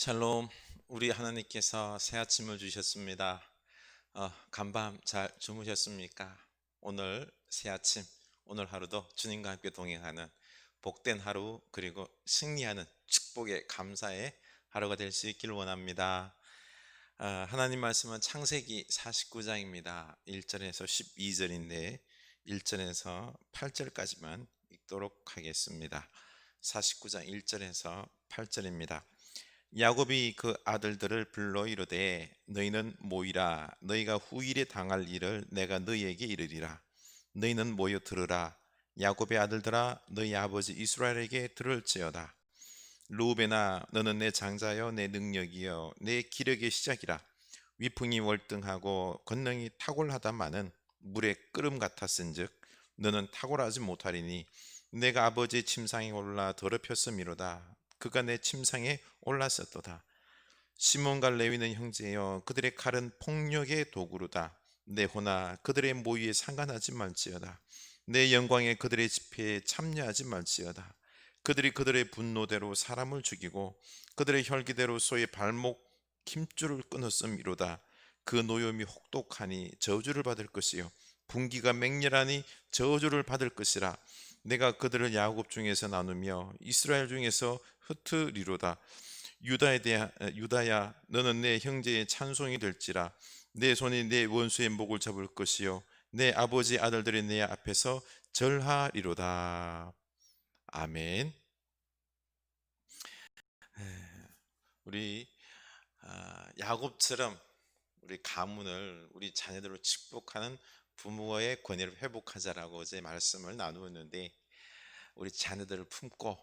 샬롬, 우리 하나님께서 새 아침을 주셨습니다. 간밤 잘 주무셨습니까? 오늘 새 아침, 오늘 하루도 주님과 함께 동행하는 복된 하루, 그리고 승리하는 축복의 감사의 하루가 될 수 있기를 원합니다. 하나님 말씀은 창세기 49장입니다. 1절에서 12절인데 1절에서 8절까지만 읽도록 하겠습니다. 49장 1절에서 8절입니다. 야곱이 그 아들들을 불러 이르되 너희는 모이라. 너희가 후일에 당할 일을 내가 너희에게 이르리라. 너희는 모여 들으라. 야곱의 아들들아, 너희 아버지 이스라엘에게 들을지어다. 루벤아, 너는 내 장자여 내 능력이여 내 기력의 시작이라. 위풍이 월등하고 권능이 탁월하다마는 물의 끓음 같았은즉 너는 탁월하지 못하리니 내가 아버지의 침상에 올라 더럽혔음이로다. 그가 내 침상에 올랐었도다. 시몬과 레위는 형제여, 그들의 칼은 폭력의 도구로다. 내 호나 그들의 모의에 상관하지 말지어다. 내 영광에 그들의 집회에 참여하지 말지어다. 그들이 그들의 분노대로 사람을 죽이고 그들의 혈기대로 소의 발목 힘줄을 끊었음이로다. 그 노염이 혹독하니 저주를 받을 것이요 분기가 맹렬하니 저주를 받을 것이라. 내가 그들을 야곱 중에서 나누며 이스라엘 중에서 흩으리로다. 유다야, 너는 내 형제의 찬송이 될지라. 내 손이 내 원수의 목을 잡을 것이요 내 아버지 아들들이 내 앞에서 절하리로다. 아멘. 우리 야곱처럼 우리 가문을, 우리 자녀들을 축복하는 부모의 권위를 회복하자라고 어제 말씀을 나누었는데, 우리 자녀들을 품고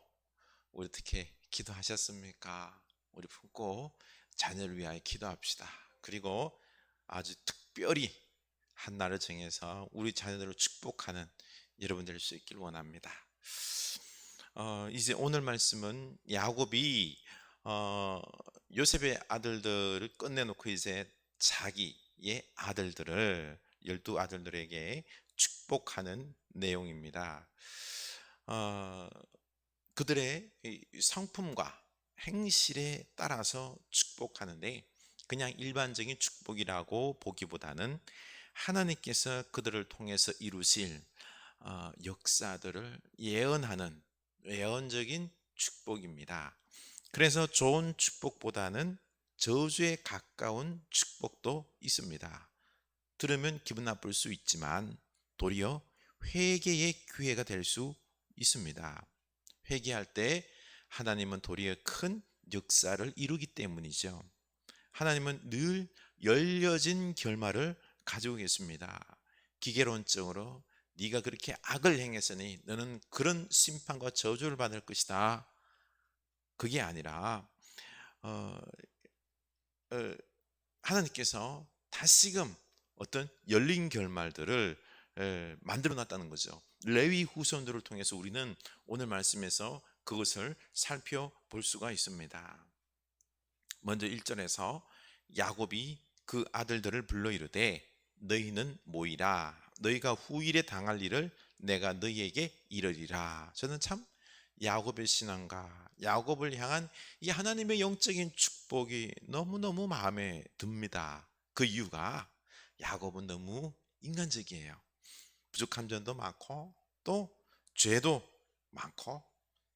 우리 어떻게 기도하셨습니까? 우리 품고 자녀를 위하여 기도합시다. 그리고 아주 특별히 한 날을 정해서 우리 자녀들을 축복하는 여러분 될 수 있길 원합니다. 이제 오늘 말씀은 야곱이 요셉의 아들들을 끝내놓고 이제 자기의 아들들을, 12아들들에게 축복하는 내용입니다. 그들의 성품과 행실에 따라서 축복하는데, 그냥 일반적인 축복이라고 보기보다는 하나님께서 그들을 통해서 이루실 역사들을 예언하는 예언적인 축복입니다. 그래서 좋은 축복보다는 저주에 가까운 축복도 있습니다. 들으면 기분 나쁠 수 있지만 도리어 회개의 기회가 될 수 있습니다. 회개할 때 하나님은 도리어 큰 역사를 이루기 때문이죠. 하나님은 늘 열려진 결말을 가지고 계십니다. 기계론적으로 네가 그렇게 악을 행했으니 너는 그런 심판과 저주를 받을 것이다, 그게 아니라 어, 어, 하나님께서 다시금 어떤 열린 결말들을 만들어 놨다는 거죠. 레위 후손들을 통해서 우리는 오늘 말씀에서 그것을 살펴볼 수가 있습니다. 먼저 1절에서 야곱이 그 아들들을 불러 이르되 너희는 모이라. 너희가 후일에 당할 일을 내가 너희에게 이르리라. 저는 참 야곱의 신앙과 야곱을 향한 이 하나님의 영적인 축복이 너무너무 마음에 듭니다. 그 이유가 야곱은 너무 인간적이에요. 부족한 점도 많고 또 죄도 많고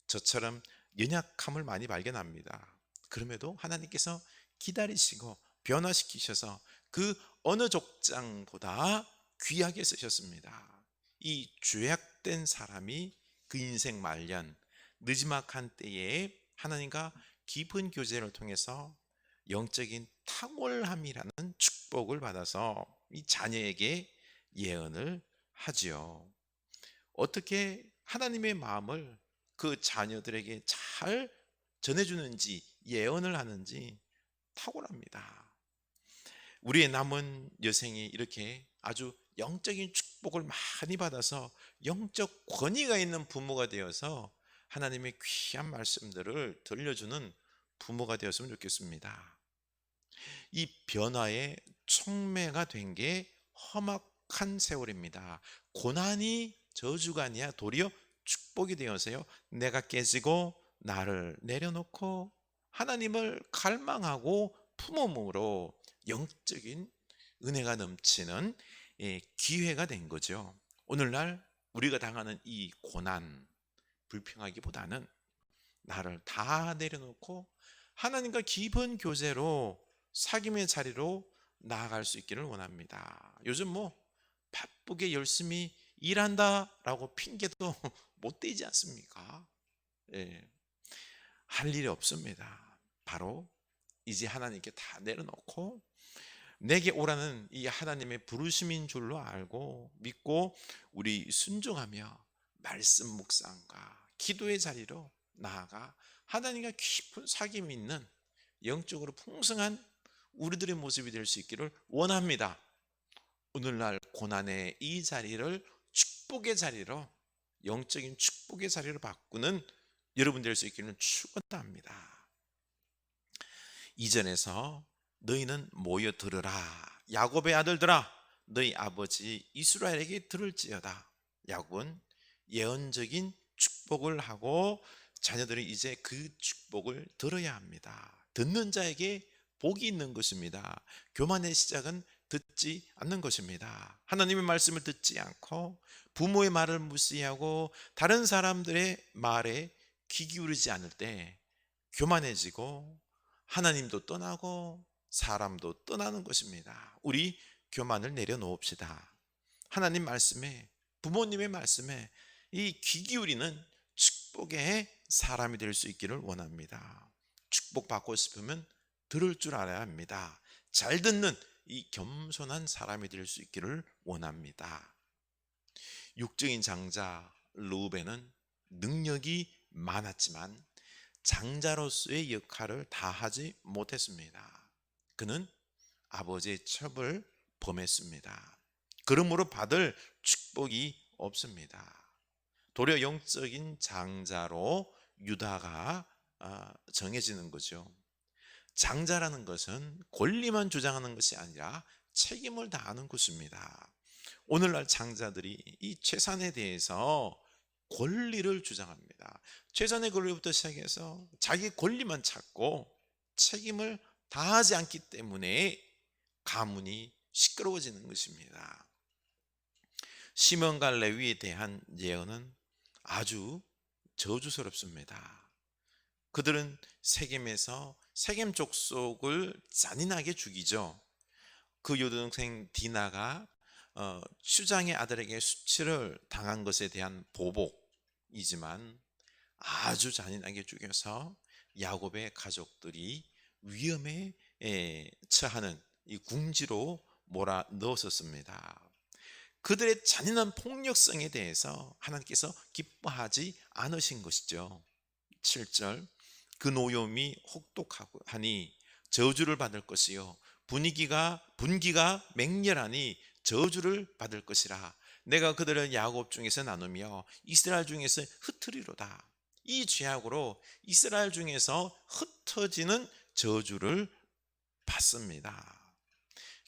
저처럼 연약함을 많이 발견합니다. 그럼에도 하나님께서 기다리시고 변화시키셔서 그 어느 족장보다 귀하게 쓰셨습니다. 이 죄악된 사람이 그 인생 말년 느지막한 때에 하나님과 깊은 교제를 통해서 영적인 탁월함이라는 축복을 받아서 이 자녀에게 예언을 하지요. 어떻게 하나님의 마음을 그 자녀들에게 잘 전해주는지, 예언을 하는지 탁월합니다. 우리의 남은 여생이 이렇게 아주 영적인 축복을 많이 받아서 영적 권위가 있는 부모가 되어서 하나님의 귀한 말씀들을 들려주는 부모가 되었으면 좋겠습니다. 이 변화의 촉매가 된 게 험악한 세월입니다. 고난이 저주가 아니야 도리어 축복이 되어서요, 내가 깨지고 나를 내려놓고 하나님을 갈망하고 품음으로 영적인 은혜가 넘치는 기회가 된 거죠. 오늘날 우리가 당하는 이 고난, 불평하기보다는 나를 다 내려놓고 하나님과 깊은 교제로 사귐의 자리로 나아갈 수 있기를 원합니다. 요즘 뭐 바쁘게 열심히 일한다라고 핑계도 못 대지 않습니까? 예, 할 일이 없습니다. 바로 이제 하나님께 다 내려놓고 내게 오라는 이 하나님의 부르심인 줄로 알고 믿고 우리 순종하며 말씀 묵상과 기도의 자리로 나아가 하나님과 깊은 사귐이 있는 영적으로 풍성한 우리들의 모습이 될 수 있기를 원합니다. 오늘날 고난의 이 자리를 축복의 자리로, 영적인 축복의 자리로 바꾸는 여러분 될 수 있기를 축원합니다. 이전에서 너희는 모여 들으라, 야곱의 아들들아 너희 아버지 이스라엘에게 들을지어다. 야곱은 예언적인 축복을 하고 자녀들이 이제 그 축복을 들어야 합니다. 듣는 자에게 복이 있는 것입니다. 교만의 시작은 듣지 않는 것입니다. 하나님의 말씀을 듣지 않고 부모의 말을 무시하고 다른 사람들의 말에 귀 기울이지 않을 때 교만해지고 하나님도 떠나고 사람도 떠나는 것입니다. 우리 교만을 내려놓읍시다. 하나님 말씀에, 부모님의 말씀에 이 귀 기울이는 축복의 사람이 될 수 있기를 원합니다. 축복받고 싶으면 들을 줄 알아야 합니다. 잘 듣는 이 겸손한 사람이 될 수 있기를 원합니다. 육적인 장자 르우벤은 능력이 많았지만 장자로서의 역할을 다하지 못했습니다. 그는 아버지의 첩을 범했습니다. 그러므로 받을 축복이 없습니다. 도리어 영적인 장자로 유다가 정해지는 거죠. 장자라는 것은 권리만 주장하는 것이 아니라 책임을 다하는 것입니다. 오늘날 장자들이 이 재산에 대해서 권리를 주장합니다. 재산의 권리부터 시작해서 자기 권리만 찾고 책임을 다하지 않기 때문에 가문이 시끄러워지는 것입니다. 시몬과 레위에 대한 예언은 아주 저주스럽습니다. 그들은 세겜에서 세겜 족속을 잔인하게 죽이죠. 그 여동생 디나가 추장의 아들에게 수치를 당한 것에 대한 보복이지만 아주 잔인하게 죽여서 야곱의 가족들이 위험에 처하는 이 궁지로 몰아 넣었었습니다. 그들의 잔인한 폭력성에 대해서 하나님께서 기뻐하지 않으신 것이죠. 7절 그 노염이 혹독하니 저주를 받을 것이요 분기가 맹렬하니 저주를 받을 것이라. 내가 그들을 야곱 중에서 나누며 이스라엘 중에서 흩으리로다. 이 죄악으로 이스라엘 중에서 흩어지는 저주를 받습니다.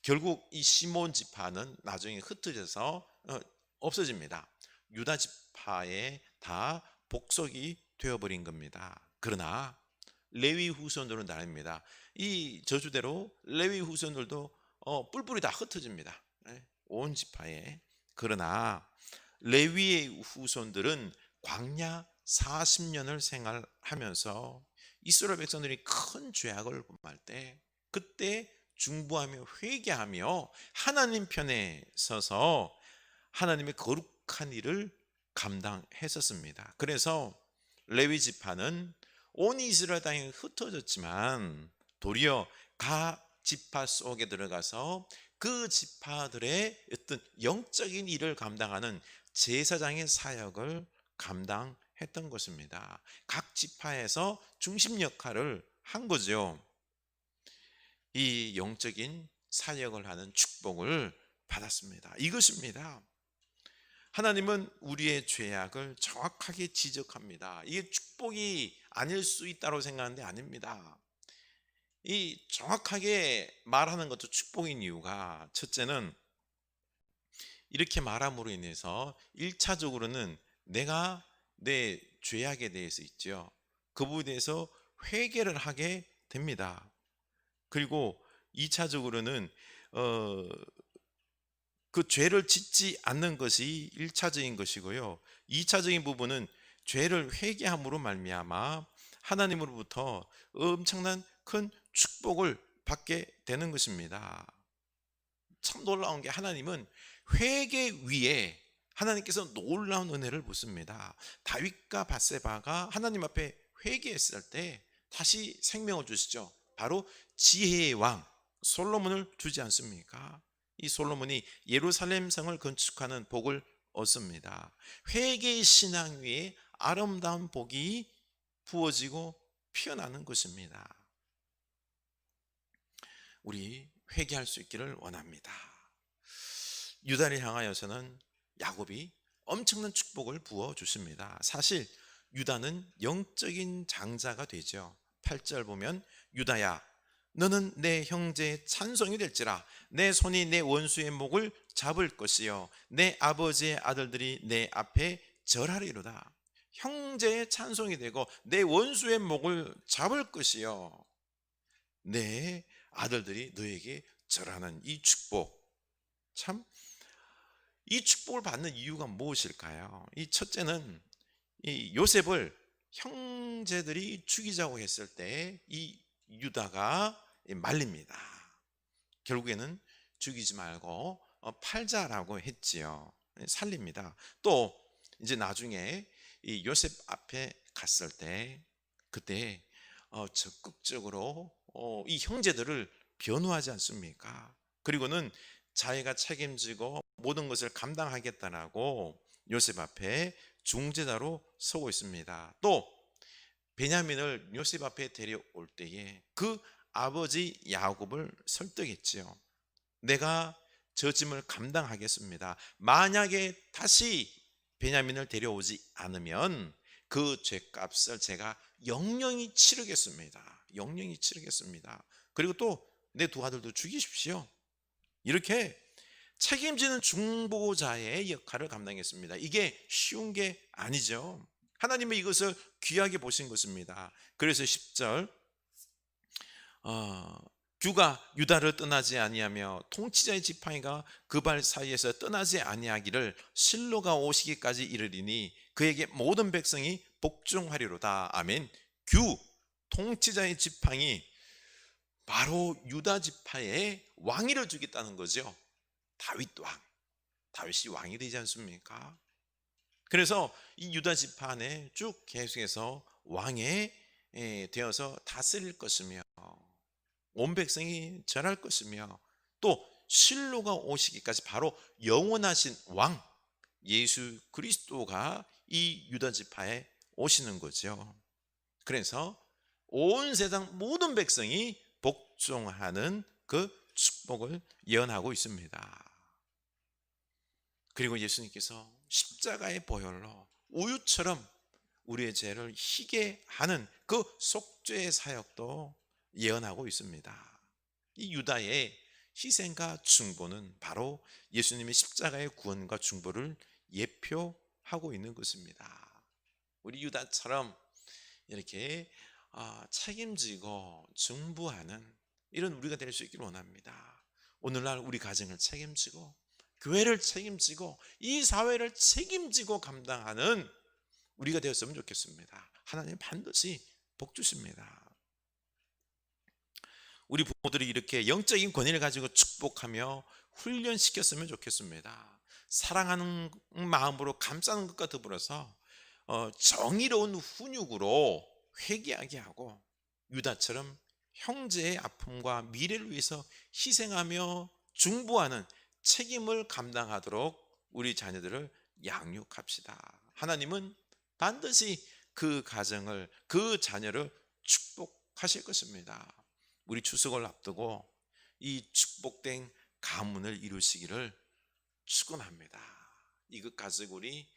결국 이 시몬 지파는 나중에 흩어져서 없어집니다. 유다 지파에 다 복속이 되어버린 겁니다. 그러나 레위 후손들은 다릅니다. 이 저주대로 레위 후손들도 뿔뿔이 다 흩어집니다. 온 지파에. 그러나 레위의 후손들은 광야 40년을 생활하면서 이스라엘 백성들이 큰 죄악을 범할 때 그때 중보하며 회개하며 하나님 편에 서서 하나님의 거룩한 일을 감당했었습니다. 그래서 레위 지파는 온 이스라엘 땅에 흩어졌지만 도리어 각 지파 속에 들어가서 그 지파들의 어떤 영적인 일을 감당하는 제사장의 사역을 감당했던 것입니다. 각 지파에서 중심 역할을 한 거죠. 이 영적인 사역을 하는 축복을 받았습니다. 이것입니다. 하나님은 우리의 죄악을 정확하게 지적합니다. 이게 축복이 아닐 수 있다고 생각하는데 아닙니다. 이 정확하게 말하는 것도 축복인 이유가 첫째는 이렇게 말함으로 인해서 1차적으로는 내가 내 죄악에 대해서 있죠. 그 부분에 대해서 회개를 하게 됩니다. 그리고 2차적으로는 그 죄를 짓지 않는 것이 1차적인 것이고요. 2차적인 부분은 죄를 회개함으로 말미암아 하나님으로부터 엄청난 큰 축복을 받게 되는 것입니다. 참 놀라운 게 하나님은 회개 위에 하나님께서 놀라운 은혜를 붓습니다. 다윗과 밧세바가 하나님 앞에 회개했을 때 다시 생명을 주시죠. 바로 지혜의 왕 솔로몬을 주지 않습니까? 이 솔로몬이 예루살렘 성을 건축하는 복을 얻습니다. 회개의 신앙 위에 아름다운 복이 부어지고 피어나는 것입니다. 우리 회개할 수 있기를 원합니다. 유다를 향하여서는 야곱이 엄청난 축복을 부어 주십니다. 사실 유다는 영적인 장자가 되죠. 8절 보면 유다야 너는 내 형제의 찬송이 될지라 내 손이 내 원수의 목을 잡을 것이요 내 아버지의 아들들이 내 앞에 절하리로다. 형제의 찬송이 되고 내 원수의 목을 잡을 것이요 내 아들들이 너에게 절하는 이 축복, 참 이 축복을 받는 이유가 무엇일까요? 이 첫째는 이 요셉을 형제들이 죽이자고 했을 때 이 유다가 말립니다. 결국에는 죽이지 말고 팔자라고 했지요. 살립니다. 또 이제 나중에 이 요셉 앞에 갔을 때 그때 적극적으로 이 형제들을 변호하지 않습니까? 그리고는 자기가 책임지고 모든 것을 감당하겠다라고 요셉 앞에 중재자로 서고 있습니다. 또 베냐민을 요셉 앞에 데려올 때에 그 아버지 야곱을 설득했지요. 내가 저 짐을 감당하겠습니다. 만약에 다시 베냐민을 데려오지 않으면 그 죄값을 제가 영영히 치르겠습니다. 영영히 치르겠습니다. 그리고 또 내 두 아들도 죽이십시오. 이렇게 책임지는 중보자의 역할을 감당했습니다. 이게 쉬운 게 아니죠. 하나님은 이것을 귀하게 보신 것입니다. 그래서 10절 규가 유다를 떠나지 아니하며 통치자의 지팡이가 그 발 사이에서 떠나지 아니하기를 실로가 오시기까지 이르리니 그에게 모든 백성이 복종하리로다. 아멘. 규 통치자의 지팡이 바로 유다 지파의 왕위를 주겠다는 거죠. 다윗 왕, 다윗이 왕이 되지 않습니까? 그래서 이 유다 지파 안에 쭉 계속해서 왕에 되어서 다스릴 것이며 온 백성이 절할 것이며 또 실로가 오시기까지 바로 영원하신 왕 예수 그리스도가 이 유다 지파에 오시는 거죠. 그래서 온 세상 모든 백성이 복종하는 그 축복을 예언하고 있습니다. 그리고 예수님께서 십자가의 보혈로 우유처럼 우리의 죄를 희게 하는 그 속죄의 사역도 예언하고 있습니다. 이 유다의 희생과 중보는 바로 예수님의 십자가의 구원과 중보를 예표하고 있는 것입니다. 우리 유다처럼 이렇게 책임지고 중보하는 이런 우리가 될 수 있기를 원합니다. 오늘날 우리 가정을 책임지고 교회를 책임지고 이 사회를 책임지고 감당하는 우리가 되었으면 좋겠습니다. 하나님 반드시 복 주십니다. 우리 부모들이 이렇게 영적인 권위를 가지고 축복하며 훈련시켰으면 좋겠습니다. 사랑하는 마음으로 감싸는 것과 더불어서 정의로운 훈육으로 회개하게 하고 유다처럼 형제의 아픔과 미래를 위해서 희생하며 중보하는 책임을 감당하도록 우리 자녀들을 양육합시다. 하나님은 반드시 그 가정을 그 자녀를 축복하실 것입니다. 우리 추석을 앞두고 이 축복된 가문을 이루시기를 축원합니다. 이것 가지고 우리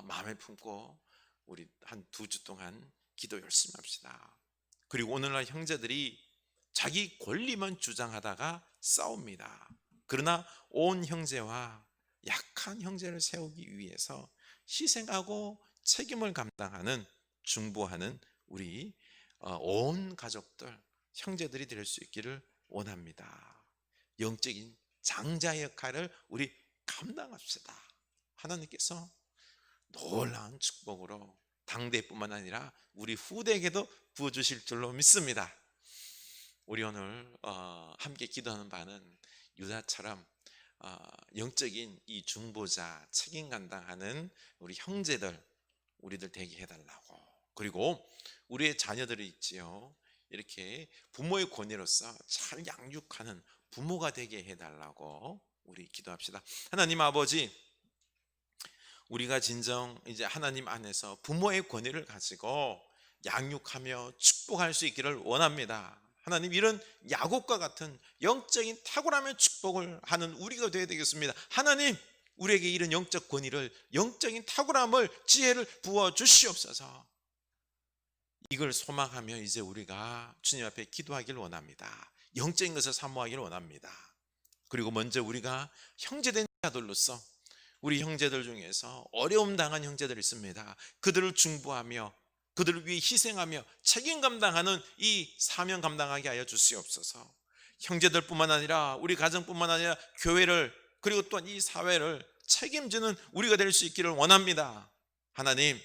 마음에 품고 우리 한 2주 동안 기도 열심히 합시다. 그리고 오늘날 형제들이 자기 권리만 주장하다가 싸웁니다. 그러나 온 형제와 약한 형제를 세우기 위해서 희생하고 책임을 감당하는 중보하는 우리 온 가족들, 형제들이 될 수 있기를 원합니다. 영적인 장자 역할을 우리 감당합시다. 하나님께서 놀라운 축복으로 당대뿐만 아니라 우리 후대에게도 부어주실 줄로 믿습니다. 우리 오늘 함께 기도하는 바는 유다처럼 영적인 이 중보자, 책임 감당하는 우리 형제들, 우리들 되게 해달라고, 그리고 우리의 자녀들이 있지요, 이렇게 부모의 권위로서 잘 양육하는 부모가 되게 해달라고 우리 기도합시다. 하나님 아버지, 우리가 진정 이제 하나님 안에서 부모의 권위를 가지고 양육하며 축복할 수 있기를 원합니다. 하나님, 이런 야곱과 같은 영적인 탁월함의 축복을 하는 우리가 되어야 되겠습니다. 하나님, 우리에게 이런 영적 권위를, 영적인 탁월함을, 지혜를 부어 주시옵소서. 이걸 소망하며 이제 우리가 주님 앞에 기도하기를 원합니다. 영적인 것을 사모하기를 원합니다. 그리고 먼저 우리가 형제된 자들로서 우리 형제들 중에서 어려움 당한 형제들이 있습니다. 그들을 중보하며 그들을 위해 희생하며 책임 감당하는 이 사명 감당하게 하여 주시옵소서. 형제들뿐만 아니라 우리 가정뿐만 아니라 교회를, 그리고 또한 이 사회를 책임지는 우리가 될 수 있기를 원합니다. 하나님,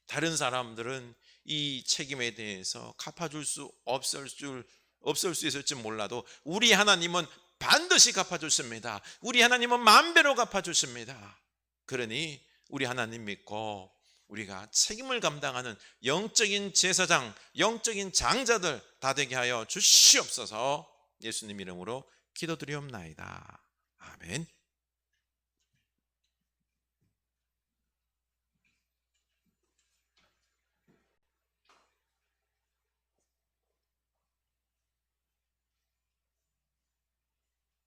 다른 사람들은 이 책임에 대해서 갚아줄 수 없을 수 있을지 몰라도 우리 하나님은 반드시 갚아주십니다. 우리 하나님은 만배로 갚아주십니다. 그러니 우리 하나님 믿고 우리가 책임을 감당하는 영적인 제사장, 영적인 장자들 다 되게 하여 주시옵소서. 예수님 이름으로 기도드리옵나이다. 아멘.